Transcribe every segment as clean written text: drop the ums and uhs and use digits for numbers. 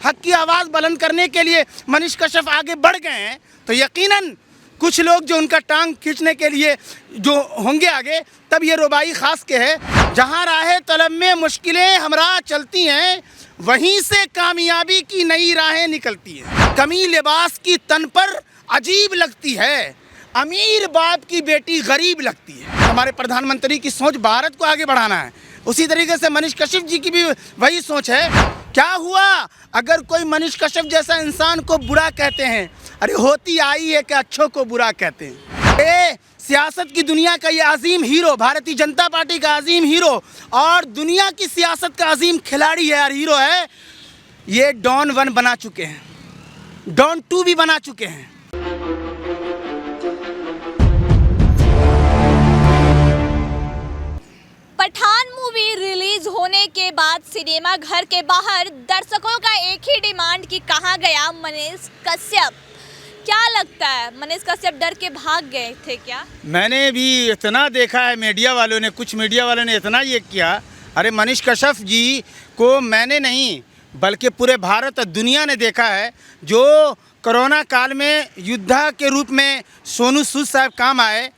हक की आवाज़ बुलंद करने के लिए मनीष कश्यप आगे बढ़ गए हैं, तो यकीनन कुछ लोग जो उनका टांग खींचने के लिए जो होंगे आगे, तब ये रुबाई ख़ास के है। जहाँ राह तलब में मुश्किलें हमरा चलती हैं, वहीं से कामयाबी की नई राहें निकलती हैं। कमी लिबास की तन पर अजीब लगती है, अमीर बाप की बेटी गरीब लगती है। हमारे प्रधानमंत्री की सोच भारत को आगे बढ़ाना है, उसी तरीके से मनीष कश्यप जी की भी वही सोच है। क्या हुआ अगर कोई मनीष कश्यप जैसा इंसान को बुरा कहते हैं? अरे होती आई है कि अच्छों को बुरा कहते हैं। ये सियासत की दुनिया का ये अजीम हीरो, भारतीय जनता पार्टी का अजीम हीरो और दुनिया की सियासत का अजीम खिलाड़ी है और हीरो है, ये डॉन 1 बना चुके हैं, डॉन 2 भी बना चुके हैं। पठान मूवी रिलीज होने के बाद सिनेमा घर के बाहर दर्शकों का एक ही डिमांड कि कहाँ गया मनीष कश्यप। क्या लगता है, मनीष कश्यप डर के भाग गए थे क्या? मैंने भी इतना देखा है, मीडिया वालों ने, कुछ मीडिया वालों ने इतना ये किया। अरे मनीष कश्यप जी को मैंने नहीं बल्कि पूरे भारत और दुनिया ने देखा है, जो कोरोना काल में योद्धा के रूप में सोनू सूद साहब काम आए,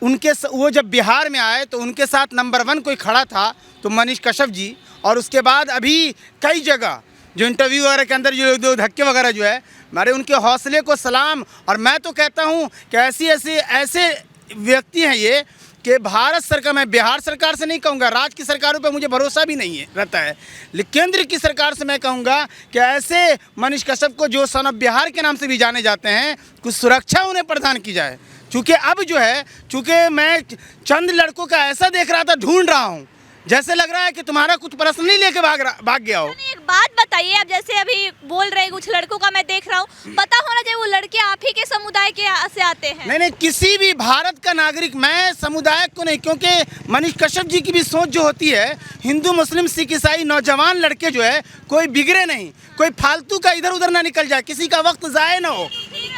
उनके वो जब बिहार में आए तो उनके साथ नंबर 1 कोई खड़ा था तो मनीष कश्यप जी। और उसके बाद अभी कई जगह जो इंटरव्यू वगैरह के अंदर जो धक्के वगैरह जो है, हमारे उनके हौसले को सलाम। और मैं तो कहता हूँ कि ऐसे व्यक्ति हैं ये कि भारत सरकार, मैं बिहार सरकार से नहीं कहूँगा, राज्य की सरकारों पे मुझे भरोसा भी नहीं है रहता है, लेकिन केंद्र की सरकार से मैं कहूँगा कि ऐसे मनीष कश्यप को जो सन ऑफ बिहार के नाम से भी जाने जाते हैं, कुछ सुरक्षा उन्हें प्रदान की जाए। चूँकि अब जो है, चूँकि मैं चंद लड़कों का ऐसा देख रहा था, ढूंढ रहा हूँ, जैसे लग रहा है कि तुम्हारा कुछ प्रश्न नहीं लेके भाग गया हो। एक बात बताइए, अब जैसे अभी बोल रहे कुछ लड़कों का मैं देख रहा हूँ, पता होना चाहिए वो लड़के आप ही के समुदाय के से आते हैं। नहीं, किसी भी भारत का नागरिक, मैं समुदाय को नहीं, क्योंकि मनीष कश्यप जी की भी सोच जो होती है, हिंदू मुस्लिम सिख ईसाई नौजवान लड़के जो है कोई बिगड़े नहीं, कोई फालतू का इधर उधर ना निकल जाए, किसी का वक्त ज़ाया ना हो।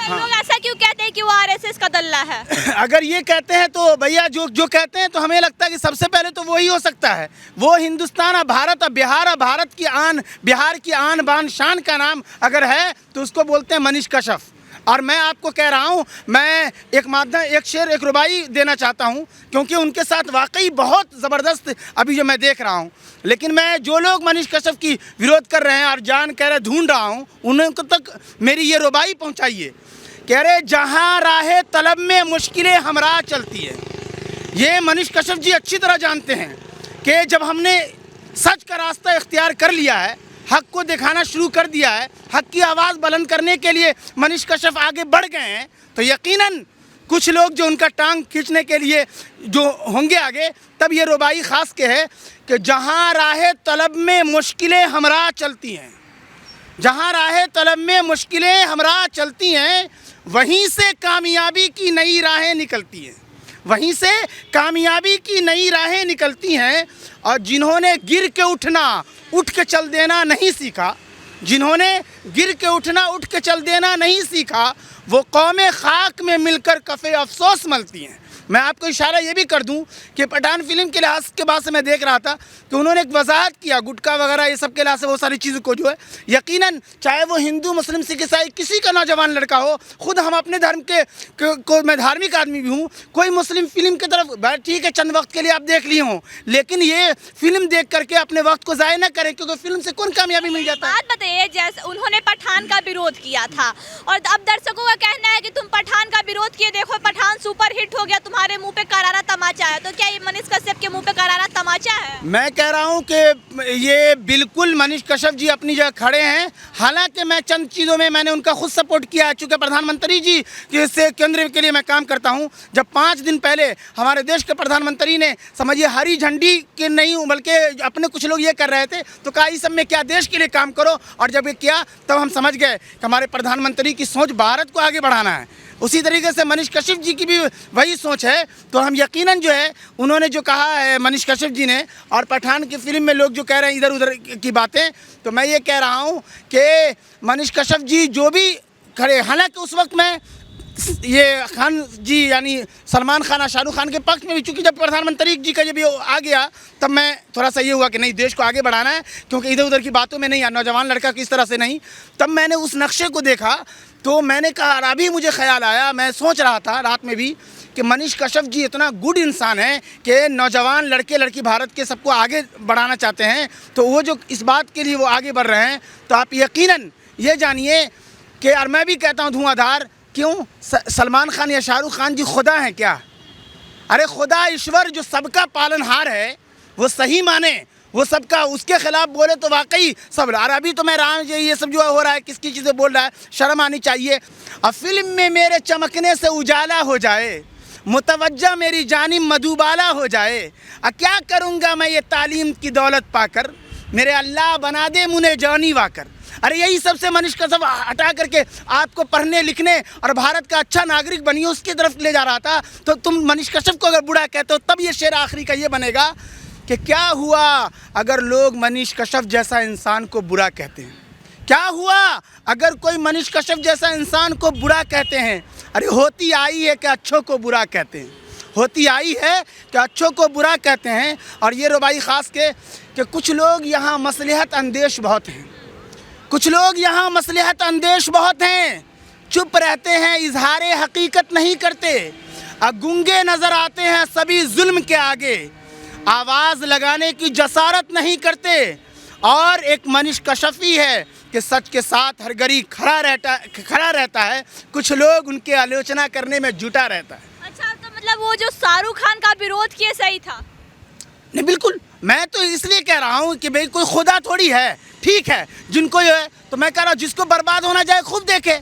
लोग ऐसा क्यों कहते हैं कि वो आरएसएस का दल्ला है? अगर ये कहते हैं तो भैया जो कहते हैं तो हमें लगता है कि सबसे पहले तो वही हो सकता है। वो हिंदुस्तान और भारत और बिहार और भारत की आन, बिहार की आन बान शान का नाम अगर है तो उसको बोलते हैं मनीष कश्यप। और मैं आपको कह रहा हूँ, मैं एक शेर एक रुबाई देना चाहता हूँ, क्योंकि उनके साथ वाकई बहुत ज़बरदस्त अभी जो मैं देख रहा हूँ। लेकिन मैं जो लोग मनीष कश्यप की विरोध कर रहे हैं और जान कह रहे ढूंढ रहा हूँ, उनको तक मेरी ये रुबाई पहुँचाइए। कह रहे जहाँ राह तलब में मुश्किलें हमरा चलती है। ये मनीष कश्यप जी अच्छी तरह जानते हैं कि जब हमने सच का रास्ता इख्तियार कर लिया है, हक को दिखाना शुरू कर दिया है, हक की आवाज़ बुलंद करने के लिए मनीष कश्यप आगे बढ़ गए हैं, तो यकीनन कुछ लोग जो उनका टांग खींचने के लिए जो होंगे आगे, तब ये रुबाई ख़ास के है कि जहाँ राह तलब में मुश्किलें हमरा चलती हैं, जहाँ राह तलब में मुश्किलें हमरा चलती हैं, वहीं से कामयाबी की नई राहें निकलती हैं, वहीं से कामयाबी की नई राहें निकलती हैं। और जिन्होंने गिर के उठना उठ के चल देना नहीं सीखा, जिन्होंने गिर के उठना उठ के चल देना नहीं सीखा, वो कौमे खाक में मिलकर कफ़े अफसोस मलती हैं। मैं आपको इशारा ये भी कर दूं कि पठान फिल्म के लिहाज के बाद से मैं देख रहा था कि उन्होंने एक वजाहत किया गुटखा वगैरह ये सब के लिहाज से, वो सारी चीज़ों को जो है, यकीनन चाहे वो हिंदू मुस्लिम सिख ईसाई किसी का नौजवान लड़का हो, खुद हम अपने धर्म को मैं धार्मिक आदमी भी हूँ, कोई मुस्लिम फिल्म की तरफ ठीक है चंद वक्त के लिए आप देख लिए हों, लेकिन ये फिल्म देख करके अपने वक्त को ज़ाया ना करें, क्योंकि फिल्म से कौन कामयाबी मिल जाता है। बात बताइए, जैसे उन्होंने पठान का विरोध किया था और अब दर्शकों का कहना है कि तुम पठान का विरोध किए, देखो पठान सुपर हिट हो गया, तुम्हारे मुंह पे करारा तमाचा है, तो क्या ये मनीष कश्यप के मुंह पे करारा तमाचा है? मैं कह रहा हूँ कि ये बिल्कुल मनीष कश्यप जी अपनी जगह खड़े हैं। हालांकि मैं चंद चीज़ों में मैंने उनका खुद सपोर्ट किया है, चूँकि प्रधानमंत्री जी से केंद्र के लिए मैं काम करता हूँ। जब 5 दिन पहले हमारे देश के प्रधानमंत्री ने समझिए हरी झंडी के नहीं बल्कि अपने कुछ लोग ये कर रहे थे, तो कहा इस सब में क्या देश के लिए काम करो, और जब ये किया तब हम समझ गए कि हमारे प्रधानमंत्री की सोच भारत को आगे बढ़ाना है। उसी तरीके से मनीष कश्यप जी की भी वही सोच है, तो हम यकीनन जो है उन्होंने जो कहा है मनीष कश्यप जी ने, और पठान की फिल्म में लोग जो कह रहे हैं इधर उधर की बातें, तो मैं ये कह रहा हूँ कि मनीष कश्यप जी जो भी खड़े, हालांकि उस वक्त मैं ये खान जी यानी सलमान खान और शाहरुख खान के पक्ष में भी, चूँकि जब प्रधानमंत्री जी का जब ये आ गया तब मैं थोड़ा सा ये हुआ कि नहीं, देश को आगे बढ़ाना है, क्योंकि इधर उधर की बातों में नहीं, नौजवान लड़का किस तरह से नहीं। तब मैंने उस नक्शे को देखा तो मैंने कहा, और अभी मुझे ख्याल आया, मैं सोच रहा था रात में भी कि मनीष कश्यप जी इतना गुड इंसान है कि नौजवान लड़के लड़की भारत के सबको आगे बढ़ाना चाहते हैं, तो वो जो इस बात के लिए वो आगे बढ़ रहे हैं, तो आप यकीनन ये जानिए कि, और मैं भी कहता हूँ धुआंधार, क्यों सलमान खान या शाहरुख खान जी खुदा हैं क्या? अरे खुदा ईश्वर जो सबका पालनहार है, वो सही माने, वो सबका, उसके खिलाफ बोले तो वाकई सब। और अभी तो मैं राम जी ये सब जो हो रहा है, किसकी चीज़ें बोल रहा है, शर्म आनी चाहिए। अब फिल्म में मेरे चमकने से उजाला हो जाए, मुतवज्जा मेरी जानिब मधुबाला हो जाए, क्या करूँगा मैं ये तालीम की दौलत पाकर, मेरे अल्लाह बना दे मुझे जानी वाकर। अरे यही सबसे मनीष कश्यप हटा करके आपको पढ़ने लिखने और भारत का अच्छा नागरिक बनिए उसकी तरफ ले जा रहा था। तो तुम मनीष कश्यप को अगर बुरा कहते हो तब ये शेर आखिरी का ये बनेगा कि क्या हुआ अगर लोग मनीष कश्यप जैसा इंसान को बुरा कहते हैं? क्या हुआ अगर कोई मनीष कश्यप जैसा इंसान को बुरा कहते हैं? अरे होती आई है कि अच्छों को बुरा कहते हैं, होती आई है कि अच्छों को बुरा कहते हैं। और ये रुबाई ख़ास के कि कुछ लोग यहाँ मसलहत अंदेश बहुत हैं, कुछ लोग यहाँ मसलहत अंदेश बहुत हैं, चुप रहते हैं, इजहार हकीकत नहीं करते, गूंगे नज़र आते हैं सभी जुल्म के आगे, आवाज़ लगाने की जसारत नहीं करते। और एक मनीष कश्यप ही है कि सच के साथ हर घड़ी खड़ा रहता है, कुछ लोग उनके आलोचना करने में जुटा रहता है। अच्छा, तो मतलब वो जो शाहरुख खान का विरोध किए सही था? नहीं, बिल्कुल। मैं तो इसलिए कह रहा हूँ कि भाई कोई खुदा थोड़ी है, ठीक है, जिनको ये है, तो मैं कह रहा हूँ जिसको बर्बाद होना जाए खूब देखे।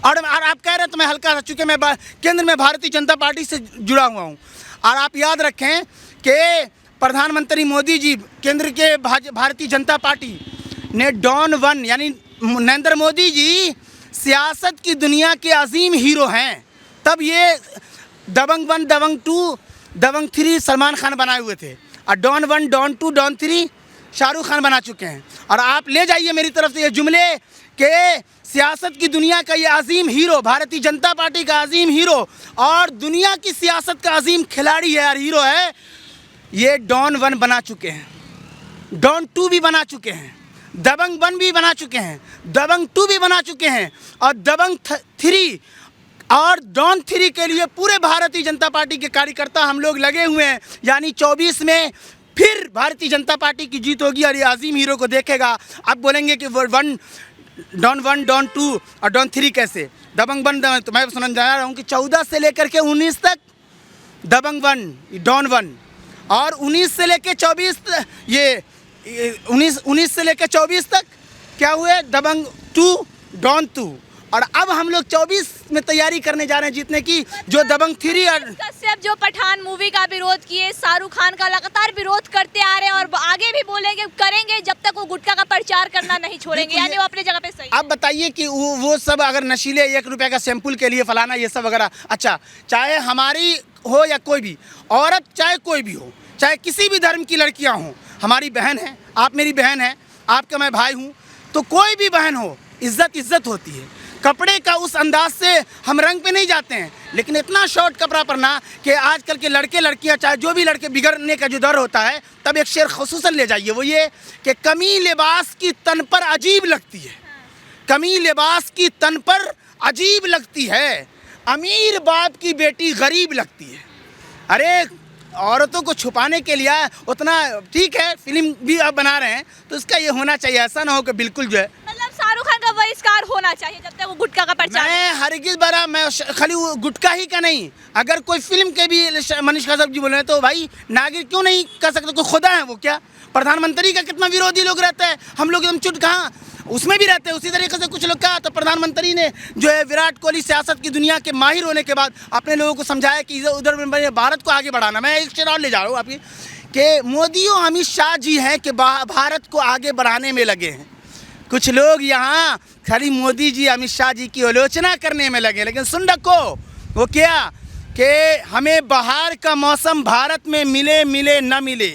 और आप कह रहे हैं तो मैं हल्का सा, चूँकि मैं केंद्र में भारतीय जनता पार्टी से जुड़ा हुआ हूँ, और आप याद रखें कि प्रधानमंत्री मोदी जी, केंद्र के भारतीय जनता पार्टी ने डॉन वन यानी नरेंद्र मोदी जी सियासत की दुनिया के अजीम हीरो हैं। तब ये दबंग 1, दबंग 2, दबंग 3 सलमान खान बनाए हुए थे, और डॉन 1, डॉन 2, डॉन 3 शाहरुख खान बना चुके हैं। और आप ले जाइए मेरी तरफ से ये जुमले कि सियासत की दुनिया का ये अजीम हीरो, भारतीय जनता पार्टी का अजीम हीरो और दुनिया की सियासत का अजीम खिलाड़ी है और हीरो है, ये डॉन 1 बना चुके हैं, डॉन 2 भी बना चुके हैं, दबंग 1 भी बना चुके हैं, दबंग 2 भी बना चुके हैं, और दबंग 3 और डॉन 3 के लिए पूरे भारतीय जनता पार्टी के कार्यकर्ता हम लोग लगे हुए हैं। यानी 24 में फिर भारतीय जनता पार्टी की जीत होगी और ये अजीम हीरो को देखेगा। आप बोलेंगे कि डॉन 1, डॉन 2 और डॉन 3 कैसे? दबंग 1, तो मैं सुनने जा रहा हूँ कि 14 से लेकर के 19 तक दबंग 1, डॉन 1, और 19 से लेकर 24 ये 19 से लेकर 24 तक क्या हुए? दबंग 2, डॉन 2, और अब हम लोग 24 में तैयारी करने जा रहे हैं जीतने की, जो दबंग 3 और कश्यप जो पठान मूवी का विरोध किए, शाहरुख खान का लगातार विरोध करते आ रहे हैं और आगे भी बोलेंगे, करेंगे जब तक वो गुटखा का प्रचार करना नहीं छोड़ेंगे। यानी वो अपने जगह पे सही। आप बताइए कि वो सब अगर नशीले 1 रुपये का सैंपल के लिए फलाना ये सब वगैरह, अच्छा चाहे हमारी हो या कोई भी औरत, चाहे कोई भी हो, चाहे किसी भी धर्म की लड़कियाँ हों, हमारी बहन है, आप मेरी बहन है, आपका मैं भाई हूँ, तो कोई भी बहन हो, इज्जत होती है। कपड़े का उस अंदाज से हम रंग पे नहीं जाते हैं, लेकिन इतना शॉर्ट कपड़ा पहनना कि आजकल के लड़के लड़कियां, चाहे जो भी लड़के, बिगड़ने का जो डर होता है, तब एक शेर खुसूसन ले जाइए, वो ये कि कमी लिबास की तन पर अजीब लगती है, कमी लिबास की तन पर अजीब लगती है, अमीर बाप की बेटी गरीब लगती है। अरे औरतों को छुपाने के लिए उतना ठीक है, फिल्म भी आप बना रहे हैं तो इसका ये होना चाहिए, ऐसा ना हो कि बिल्कुल जो है, मतलब शाहरुख खान का बहिष्कार होना चाहिए जब तक वो गुटखा का प्रचार। मैं हरगिज़ बरा, मैं खाली गुटखा ही का नहीं, अगर कोई फिल्म के भी मनीष कश्यप जी बोल रहे हैं तो भाई नागरिक क्यों नहीं कर सकते? कोई खुदा है वो क्या? प्रधानमंत्री का कितना विरोधी लोग रहते हैं, हम लोग एकदम चुट कहाँ उसमें भी रहते हैं। उसी तरीके से कुछ लोग कहा तो प्रधानमंत्री ने जो है विराट कोहली सियासत की दुनिया के माहिर होने के बाद अपने लोगों को समझाया कि इधर उधर भारत को आगे बढ़ाना। मैं एक शेर और ले जा रहा हूँ आपकी कि मोदी और अमित शाह जी हैं कि भारत को आगे बढ़ाने में लगे हैं। कुछ लोग यहाँ खाली मोदी जी अमित शाह जी की आलोचना करने में लगे, लेकिन सुन रखो वो क्या कि हमें बाहर का मौसम भारत में मिले मिले न मिले,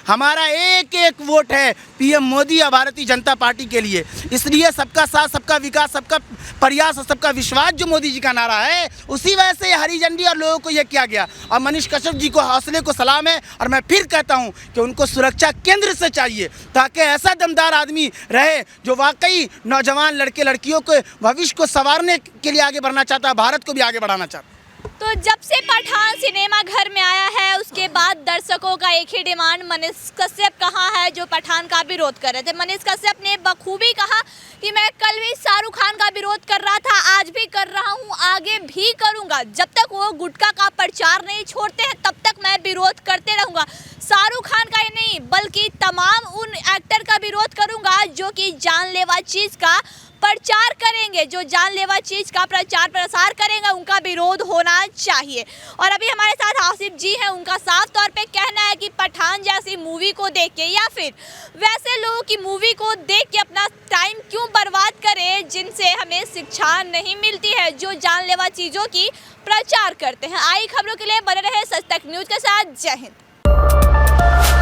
हमारा एक एक वोट है पीएम मोदी और भारतीय जनता पार्टी के लिए। इसलिए सबका साथ, सबका विकास, सबका प्रयास और सबका विश्वास जो मोदी जी का नारा है, उसी वजह से हरी झंडी और लोगों को ये किया गया। और मनीष कश्यप जी को हौसले को सलाम है, और मैं फिर कहता हूँ कि उनको सुरक्षा केंद्र से चाहिए, ताकि ऐसा दमदार आदमी रहे जो वाकई नौजवान लड़के लड़कियों के भविष्य को संवारने के लिए आगे बढ़ना चाहता है, भारत को भी आगे बढ़ाना चाहता है। तो जब से पठान सिनेमा घर में आया है, उसके बाद दर्शकों का एक ही डिमांड, मनीष कश्यप कहाँ है जो पठान का विरोध कर रहे थे। मनीष कश्यप ने बखूबी कहा कि मैं कल भी शाहरुख खान का विरोध कर रहा था, आज भी कर रहा हूँ, आगे भी करूँगा। जब तक वो गुटखा का प्रचार नहीं छोड़ते हैं तब तक मैं विरोध करते रहूँगा। शाहरुख खान का ही नहीं बल्कि तमाम उन एक्टर का विरोध करूँगा जो कि जानलेवा चीज़ का प्रचार करेंगे, जो जानलेवा चीज़ का प्रचार प्रसार करेंगे, उनका विरोध होना चाहिए। और अभी हमारे साथ आसिफ जी हैं, उनका साफ तौर पे कहना है कि पठान जैसी मूवी को देख के या फिर वैसे लोगों की मूवी को देख के अपना टाइम क्यों बर्बाद करें जिनसे हमें शिक्षा नहीं मिलती है, जो जानलेवा चीज़ों की प्रचार करते हैं। आई खबरों के लिए बने रहे सच तक न्यूज़ के साथ। जय हिंद।